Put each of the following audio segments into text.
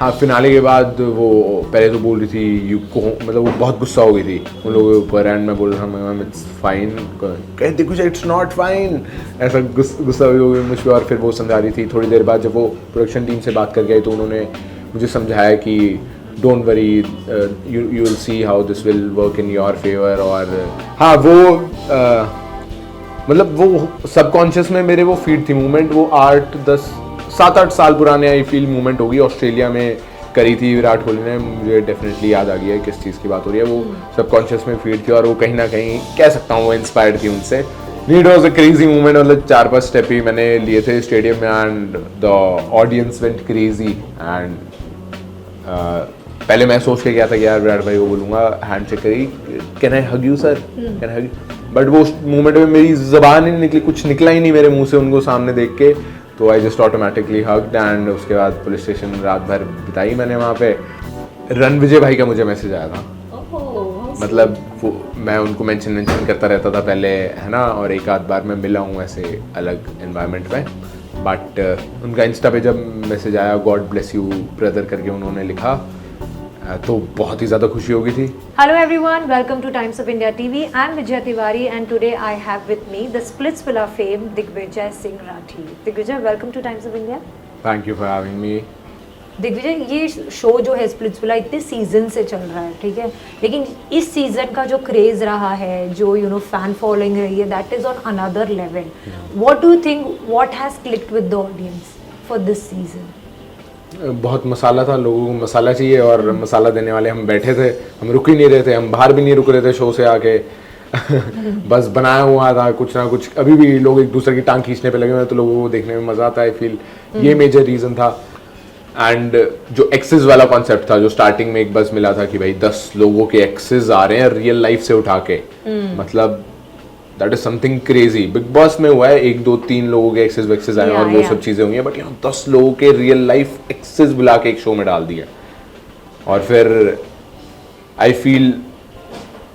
हाँ, फिनाले के बाद वो पहले तो बोल रही थी यू को, मतलब वो बहुत गुस्सा हो गई थी उन लोगों के ऊपर, एंड मैं बोल रहा था मैम इट्स फाइन, कहती कुछ इट्स नॉट फाइन, ऐसा गुस्सा हो गई मुझ पर। और फिर वो समझा रही थी। थोड़ी देर बाद जब वो प्रोडक्शन टीम से बात कर गए तो उन्होंने मुझे समझाया कि don't worry, you will see how this will work in your favour. और हाँ, वो मतलब वो सबकॉन्शियस में मेरे वो फीड थी मूवमेंट, वो 7-8 साल पुराने आई फील मूवमेंट होगी, ऑस्ट्रेलिया में करी थी विराट कोहली ने। मुझे डेफिनेटली याद आ गया है किस चीज़ की बात हो रही है। वो सबकॉन्शियस में फीड थी और वो कहीं ना कहीं कह सकता हूँ वो इंस्पायर्ड थी उनसे। It was a crazy movement, मतलब 4-5 स्टेप ही मैंने लिए थे स्टेडियम में, and the audience went crazy. And पहले मैं सोच के गया था कि यार विराट भाई को बोलूँगा हैंड शेक करी, can I hug you sir, can I hug you, but वो मूवमेंट में मेरी ज़बान ही नहीं निकली, कुछ निकला ही नहीं मेरे मुंह से उनको सामने देख के। तो I just automatically hugged, and उसके बाद पुलिस स्टेशन रात भर बिताई मैंने वहाँ पे। रणविजय भाई का मुझे मैसेज आया था, मतलब वो मैं उनको मेंशन करता रहता था पहले, है ना, और एक आध बार मैं मिला हूँ ऐसे अलग एनवायरनमेंट में, बट उनका इंस्टा पे जब मैसेज आया गॉड ब्लेस यू ब्रदर करके उन्होंने लिखा, तो बहुत ही ज़्यादा खुशी हो गई थी। Hello everyone, welcome to Times of India TV. I'm Vijaya Tiwari and today I have with me the Splitsvilla fame Digvijay Singh Rathi. Digvijay, welcome to Times of India. Thank you for having me. Digvijay, ये show जो है Splitsvilla इतने season से चल रहा है, ठीक है, लेकिन इस सीजन का जो क्रेज रहा है, जो फैन फॉलोइंग रही है, that is on another level. What do you think, what has clicked with the audience for this season? बहुत मसाला था, लोगों को मसाला चाहिए और मसाला देने वाले हम बैठे थे, हम रुक ही नहीं रहे थे, हम बाहर भी नहीं रुक रहे थे शो से आके बस बनाया हुआ था कुछ ना कुछ। अभी भी लोग एक दूसरे की टांग खींचने पे लगे हुए हैं, तो लोगों को देखने में मजा आता है, फील ये मेजर रीजन था। एंड जो एक्सेस वाला कॉन्सेप्ट था, जो स्टार्टिंग में एक बस मिला था कि भाई 10 लोगों के एक्सेस आ रहे हैं रियल लाइफ से उठा के, मतलब that is something crazy. Big boss में हुआ है 1 2 3 लोगों के एक्सेस वैक्सेस आए और वो सब चीजें हुई हैं, बट यहाँ 10 लोगों के रियल लाइफ एक्सेस बुला के एक शो में डाल दिया। और फिर आई फील,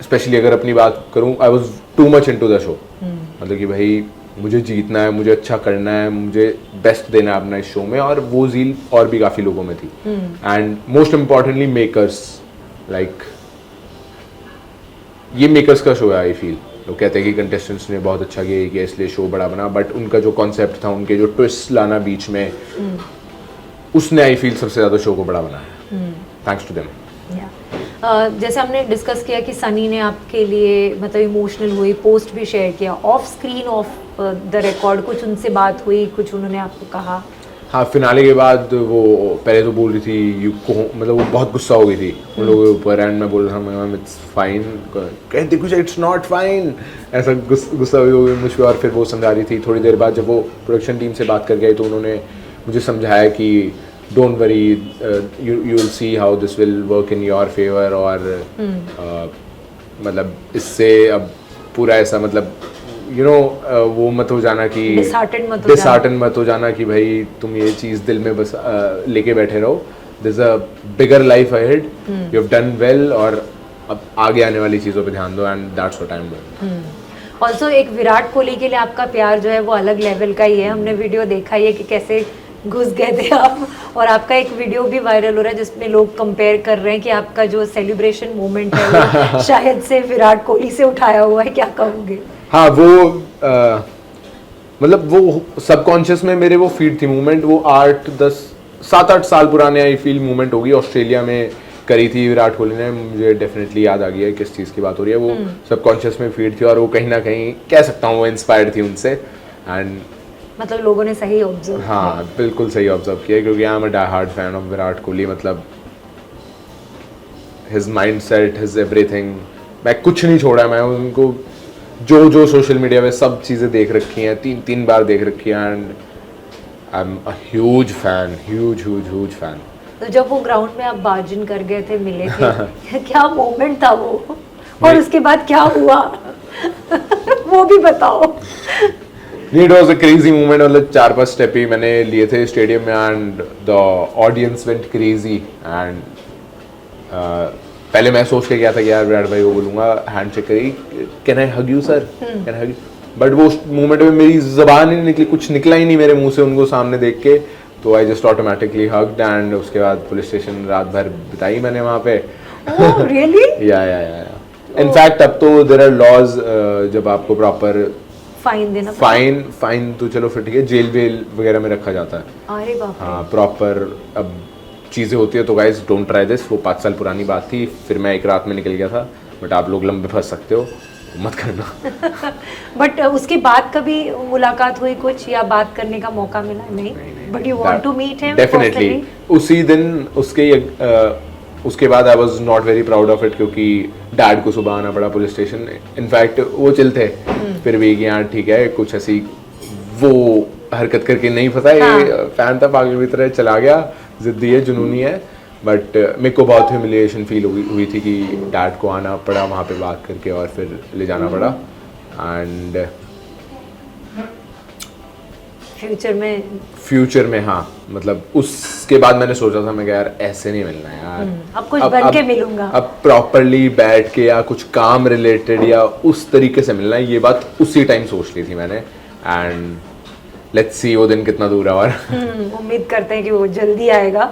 स्पेशली अगर अपनी बात करूं, I was too much into the show, मतलब कि भाई मुझे जीतना है, मुझे अच्छा करना है, मुझे बेस्ट देना है अपना इस शो में, और वो ज़ील और भी काफ़ी लोगों में थी। And most importantly makers, like ये मेकर्स का शो है। आई फील लोग कहते हैं कि कंटेस्टेंट्स ने बहुत अच्छा किया इसलिए शो बड़ा बना, बट उनका जो कॉन्सेप्ट था, उनके जो ट्विस्ट लाना बीच में, उसने आई फील सबसे ज़्यादा शो को बड़ा बनाया, थैंक्स टू देम। जैसे हमने डिस्कस किया कि सनी ने आपके लिए मतलब इमोशनल हुई, पोस्ट भी शेयर किया, of screen of the record कुछ उनसे बात हुई, कुछ उन्होंने आपको कहा? हाँ, फिनाले के बाद वो पहले तो बोल रही थी यू को, मतलब वो बहुत गुस्सा हो गई थी उन लोगों के ऊपर, एंड मैं बोल रहा था मैम इट्स फाइन, कहती कुछ इट्स नॉट फाइन, ऐसा गुस्सा हो गई मुझ पर। और फिर वो समझा रही थी। थोड़ी देर बाद जब वो प्रोडक्शन टीम से बात कर गए तो उन्होंने मुझे समझाया कि don't worry, you will see how this will work in your favour. और मतलब इससे अब पूरा ऐसा, मतलब वो मत हो जाना कि डिसहार्टन मत हो जाना कि भाई तुम ये चीज़ दिल में बस लेके बैठे रहो, there is a bigger life ahead, you have done well, और अब आगे आने वाली चीज़ों पे ध्यान दो, and that's what I am doing. Also एक विराट कोहली के लिए आपका प्यार जो है वो अलग लेवल का ही है। हमने वीडियो देखा ही है कि कैसे घुस गए थे आप, और आपका एक वीडियो भी वायरल हो रहा है जिसमें लोग कंपेयर कर रहे हैं कि आपका जो सेलिब्रेशन मोमेंट है वो शायद से विराट कोहली से उठाया हुआ है, क्या कहोगे? हाँ, वो मतलब वो सबकॉन्शियस में मेरे वो फीड थी मूवमेंट, वो 7-8 साल पुराने आई फील मूवमेंट होगी, ऑस्ट्रेलिया में करी थी विराट कोहली ने। मुझे डेफिनेटली याद आ गया है किस चीज़ की बात हो रही है। वो सबकॉन्शियस में फीड थी और वो कहीं ना कहीं कह सकता हूँ वो इंस्पायर्ड थी उनसे, एंड मतलब लोगों ने सही ऑब्जर्व किया। हाँ, बिल्कुल सही ऑब्जर्व किया, क्योंकि I am a die hard fan of Virat Kohli. मतलब हिज माइंडसेट, हिज एवरीथिंग, मैं कुछ नहीं छोड़ा, मैं उनको जो सोशल मीडिया पे सब चीज़ें देख रखी हैं, 3 बार देख रखी हैं, and I am a huge fan, huge fan. तो जब वो ग्राउंड में आप बार्जिन कर गए थे, मिले थे, क्या मोमेंट था वो, और उसके बाद क्या हुआ वो भी बताओ। It was a crazy movement, मतलब 4-5 स्टेप ही मैंने लिए थे स्टेडियम में, and the audience went crazy. And पहले मैं सोच के गया था कि यार विराट भाई को बोलूँगा हैंड शेक करी, can I hug you sir, can I hug you, but वो मूवमेंट में मेरी ज़बान ही नहीं निकली, कुछ निकला ही नहीं मेरे मुंह से उनको सामने देख के। तो तो I just automatically hugged and उसके बाद पुलिस स्टेशन रात भर बिताई मैंने वहाँ पे। Oh really? या इनफैक्ट अब तो देयर आर लॉज, जब आपको प्रॉपर फाइन देना पड़ता है? फाइन तो चलो फिर ठीक है, जेल वेल वगैरह में रखा जाता है। अरे बाप रे। हाँ प्रॉपर अब चीज़ें होती है, तो गाइज डोंट ट्राई दिस। वो 5 साल पुरानी बात थी, फिर मैं एक रात में निकल गया था, बट आप लोग लंबे फंस सकते हो, मत करना। बट उसके बाद कभी मुलाकात हुई कुछ, या बात करने का मौका मिला? नहीं। But you want to meet him definitely. उसी दिन उसके बाद I was not very proud of it, क्योंकि डैड को सुबह आना पड़ा पुलिस स्टेशन। इनफैक्ट वो चिल थे फिर भी कि हाँ ठीक है, कुछ ऐसी वो हरकत करके नहीं फंसा, ये फैन था पागल की तरह, चला गया, जिद्दी है, जुनूनी है। बट मेरे को बहुत ह्यूमिलिएशन फील हुई थी कि डैड को आना पड़ा वहाँ पे बात करके और फिर ले जाना पड़ा। एंड फ्यूचर में हाँ, मतलब उसके बाद मैंने सोचा था, मैं कहा यार ऐसे नहीं मिलना यार, अब कुछ बन के मिलूंगा, अब प्रॉपरली बैठ के या कुछ काम रिलेटेड या उस तरीके से मिलना है। ये बात उसी टाइम सोच ली थी मैंने। एंड लेट्स सी वो दिन कितना दूर है, और उम्मीद करते हैं कि वो जल्दी आएगा।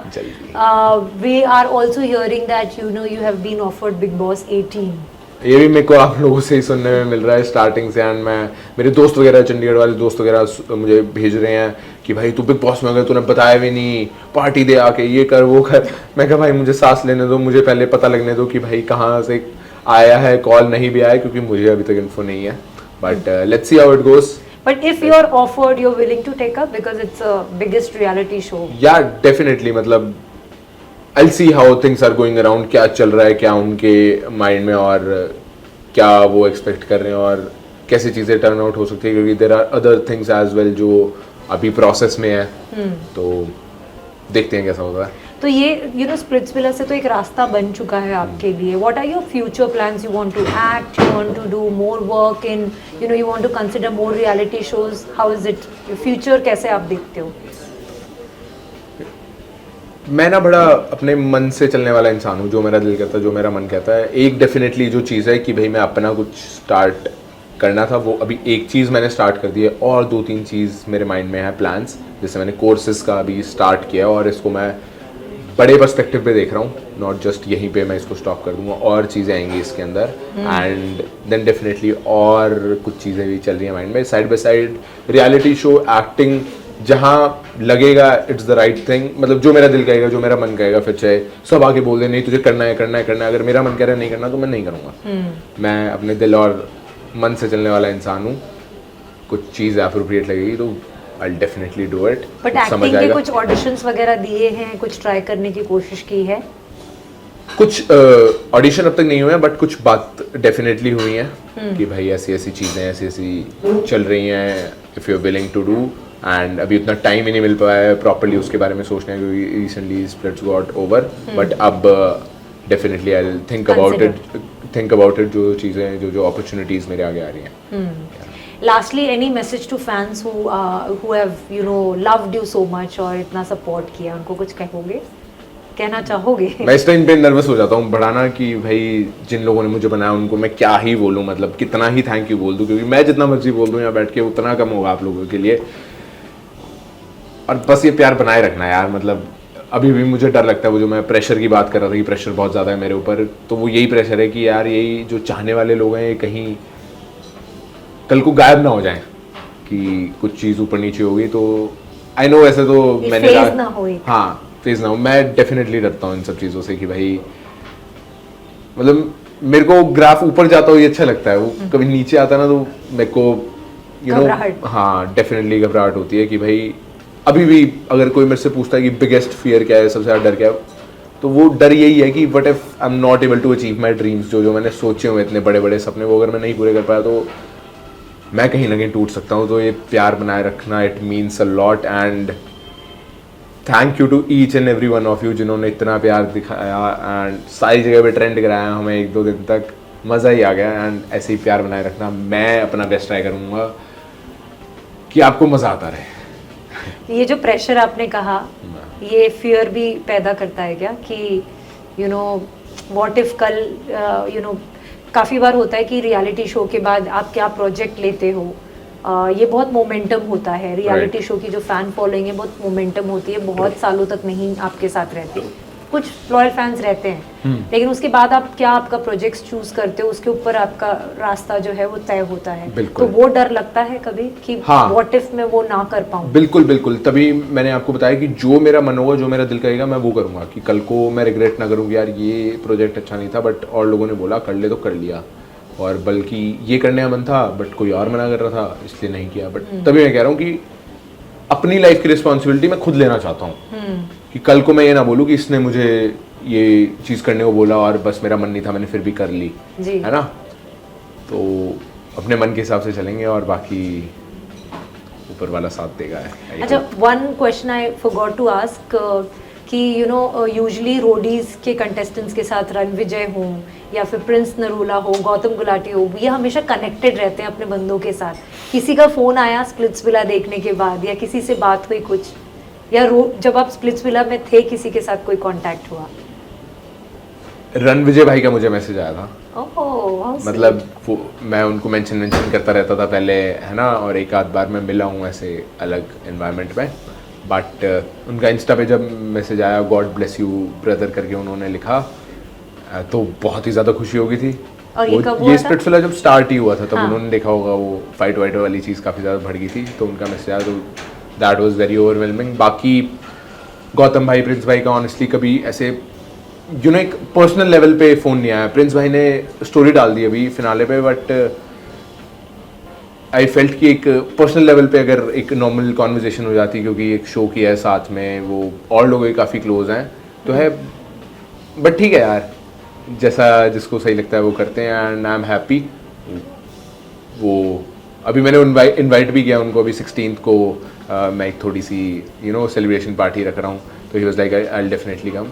We are also hearing that you have been offered Bigg Boss 18। ये भी मेरे को आप लोगों से ही सुनने में मिल रहा है स्टार्टिंग से। एंड मेरे दोस्त वगैरह, चंडीगढ़ वाले दोस्त वगैरह मुझे भेज रहे हैं कि भाई तू बिग बॉस में गया, तूने बताया भी नहीं, पार्टी दे आके, ये कर वो कर। मैं कहा भाई मुझे सांस लेने दो, मुझे पहले पता लगने दो कि भाई कहाँ से आया है, कॉल नहीं भी आया, क्योंकि मुझे अभी तक इन्फो नहीं है। But let's see how it goes. But if you are offered, you're willing to take up, because it's a biggest reality show. Yeah, definitely. मतलब I'll see how things are going around, क्या चल रहा है, क्या उनके mind में, और क्या वो एक्सपेक्ट कर रहे हैं, और कैसी चीज़ें टर्न आउट हो सकती है, क्योंकि there are other things as well जो अभी प्रोसेस में है। तो देखते हैं कैसा होता है। तो ये स्प्लिट्सविला से तो एक रास्ता बन चुका है आपके लिए। What are your future plans? You want to act, you want to do more work in, you want to consider more reality shows? How is it future, कैसे आप देखते हो? मैं ना बड़ा अपने मन से चलने वाला इंसान हूँ, जो मेरा दिल कहता है, जो मेरा मन कहता है। एक डेफिनेटली जो चीज़ है कि भाई मैं अपना कुछ स्टार्ट करना था, वो अभी एक चीज़ मैंने स्टार्ट कर दी है, और 2-3 चीज़ मेरे माइंड में है प्लान्स। जैसे मैंने कोर्सेज का अभी स्टार्ट किया, और इसको मैं बड़े पर्सपेक्टिव पे देख रहा हूँ, नॉट जस्ट यहीं पे मैं इसको स्टॉप कर दूंगा, और चीज़ें आएंगी इसके अंदर। एंड देन डेफिनेटली और कुछ चीज़ें भी चल रही हैं माइंड में, side by side reality show, acting, जहाँ लगेगा इट्स द राइट थिंग, मतलब जो मेरा दिल कहेगा, जो मेरा मन कहेगा, फिर चाहे सब आके बोल दे नहीं तुझे करना है करना है करना है, अगर मेरा मन कह रहा है नहीं करना तो मैं नहीं करूँगा। मैं अपने दिल और मन से चलने वाला इंसान हूँ। कुछ चीज़ अप्रोप्रिएट लगेगी तो I'll definitely do it. But acting के कुछ ऑडिशंस वगैरह दिए हैं, कुछ ट्राई करने की कोशिश की है? कुछ ऑडिशन अब तक नहीं हुए हैं, बट कुछ बात डेफिनेटली हुई है कि भाई ऐसी ऐसी चीज़ें ऐसी ऐसी चल रही हैं, if you are willing to do. And अभी उतना टाइम ही नहीं मिल पाया है प्रॉपर्ली उसके बारे में सोचने का, क्योंकि recently splits got over. But अब definitely I will think about it, जो चीज़ें जो अपॉर्चुनिटीज़ मेरे आगे आ रही हैं। Lastly, any message to fans who have loved you so much और इतना सपोर्ट किया, उनको कुछ कहोगे, कहना चाहोगे? मैं इस टाइम पे नर्वस हो जाता हूँ बढ़ाना कि भाई जिन लोगों ने मुझे बनाया उनको मैं क्या ही बोलूँ, मतलब कितना ही थैंक यू बोल दूँ, क्योंकि मैं जितना मर्जी बोल दूँ यहाँ बैठ के उतना कम होगा आप लोगों के लिए। और बस ये प्यार बनाए रखना यार, मतलब अभी भी मुझे डर लगता है, वो जो मैं प्रेशर की बात कर रहा था कि प्रेशर बहुत ज़्यादा है मेरे ऊपर, तो वो यही प्रेशर है कि यार यही जो चाहने वाले लोग हैं ये कहीं कल को गायब ना हो जाए, कि कुछ चीज़ ऊपर नीचे होगी। तो आई नो वैसे तो मैंने फेज ना हो, हाँ फेज ना हो, मैं डेफिनेटली डरता हूँ इन सब चीज़ों से कि भाई मतलब मेरे को ग्राफ ऊपर जाता हो ये अच्छा लगता है, वो कभी नीचे आता ना तो मेरे को हाँ डेफिनेटली घबराहट होती है कि भाई अभी भी अगर कोई मेरे से पूछता है कि बिगेस्ट फियर क्या है, सबसे ज़्यादा डर क्या है, तो वो डर यही है कि what if I am not able to achieve my dreams, जो मैंने सोचे हुए इतने बड़े बड़े सपने, वो अगर मैं नहीं पूरे कर पाया तो मैं कहीं ना कहीं टूट सकता हूँ। तो ये प्यार बनाए रखना, it means a lot. And thank you to each and every one of you जिन्होंने इतना प्यार दिखाया एंड सारी जगह पे ट्रेंड कराया हमें 1-2 दिन तक, मज़ा ही आ गया। एंड ऐसे ही प्यार बनाए रखना, मैं अपना बेस्ट ट्राई करूँगा कि आपको मज़ा आता रहे। ये जो प्रेशर आपने कहा, ये फियर भी पैदा करता है क्या कि व्हाट इफ कल काफ़ी बार होता है कि रियलिटी शो के बाद आप क्या प्रोजेक्ट लेते हो, ये बहुत मोमेंटम होता है, रियलिटी शो की जो फैन फॉलोइंग है बहुत मोमेंटम होती है, बहुत सालों तक नहीं आपके साथ रहती, कुछ लॉयल फैंस रहते हैं, लेकिन उसके बाद आप क्या आपका प्रोजेक्ट्स चूज करते हो उसके ऊपर आपका रास्ता जो है वो तय होता है, तो वो डर लगता है कभी कि व्हाट इफ मैं वो ना कर पाऊँ? बिल्कुल बिल्कुल, तभी मैंने आपको बताया कि जो मेरा मन होगा, जो मेरा दिल कहेगा मैं वो करूँगा, कि कल को मैं रिग्रेट ना करूँ कि यार ये प्रोजेक्ट अच्छा नहीं था बट और लोगों ने बोला कर ले तो कर लिया, और बल्कि ये करने का मन था बट कोई और मना कर रहा था इसलिए नहीं किया। बट तभी मैं कह रहा हूँ कि अपनी लाइफ की रिस्पॉन्सिबिलिटी मैं खुद लेना चाहता हूँ, कि कल को मैं ये ना बोलूँ कि इसने मुझे ये चीज़ करने को बोला और बस मेरा मन नहीं था मैंने फिर भी कर ली, है ना। तो अपने मन के हिसाब से चलेंगे और बाकी ऊपर वाला साथ देगा। अच्छा, one question I forgot to ask कि यू नो यूजुअली रोडीज के कंटेस्टेंट्स के साथ रणविजय हो या फिर प्रिंस नरूला हो, गौतम गुलाटी हो, ये हमेशा कनेक्टेड रहते हैं अपने बंदों के साथ। किसी का फ़ोन आया स्प्लिट्सविला देखने के बाद, या किसी से बात हुई कुछ, या जब आप स्प्लिट्सविला में थे किसी के साथ कोई कांटेक्ट हुआ? रणविजय भाई का मुझे मैसेज आया था, ओह मतलब वो मैं उनको मेंशन करता रहता था पहले, है ना, और एक आध बार मैं मिला हूँ ऐसे अलग एनवायरनमेंट में, बट उनका इंस्टा पे जब मैसेज आया गॉड ब्लेस यू ब्रदर करके उन्होंने लिखा, तो बहुत ही ज़्यादा खुशी हो गई थी। और ये स्प्लिट्सविला जब स्टार्ट ही हुआ था तब हाँ। उन्होंने देखा होगा वो फाइट वाइट वाली चीज़ काफ़ी ज़्यादा बढ़ गई थी, तो उनका मैसेज आया, तो दैट वाज वेरी ओवरवेलमिंग। बाकी गौतम भाई प्रिंस भाई का ऑनेस्टली कभी ऐसे यू नो एक पर्सनल लेवल पे फ़ोन नहीं आया। प्रिंस भाई ने स्टोरी डाल दी अभी फिनाले पे, बट आई फेल्ट कि एक पर्सनल लेवल पे अगर एक नॉर्मल कॉन्वर्जेसन हो जाती, क्योंकि एक शो की है साथ में, वो और लोग काफ़ी क्लोज हैं तो है, बट ठीक है यार, जैसा जिसको सही लगता है वो करते हैं, एंड आई एम हैप्पी। वो अभी मैंने इनवाइट भी किया उनको, अभी 16th को मैं एक थोड़ी सी यू नो सेलिब्रेशन पार्टी रख रहा हूँ, तो he was like I will definitely come,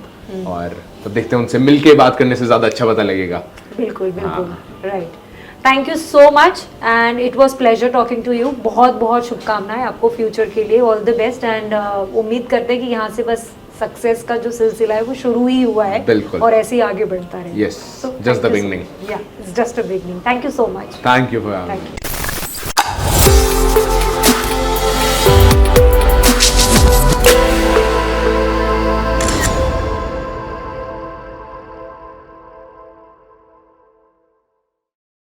और तब देखते हैं, उनसे मिल के बात करने से ज़्यादा अच्छा पता लगेगा। बिल्कुल बिल्कुल, right. Thank you so much and it was pleasure talking to you. बहुत बहुत शुभकामनाएं आपको फ्यूचर के लिए, ऑल द बेस्ट, एंड उम्मीद करते हैं कि यहाँ से बस सक्सेस का जो सिलसिला है वो शुरू ही हुआ है, बिल्कुल, और ऐसे ही आगे बढ़ता रहे। Yes, just the beginning. Yeah it's just a beginning. Thank you so much. Thank you for thank you.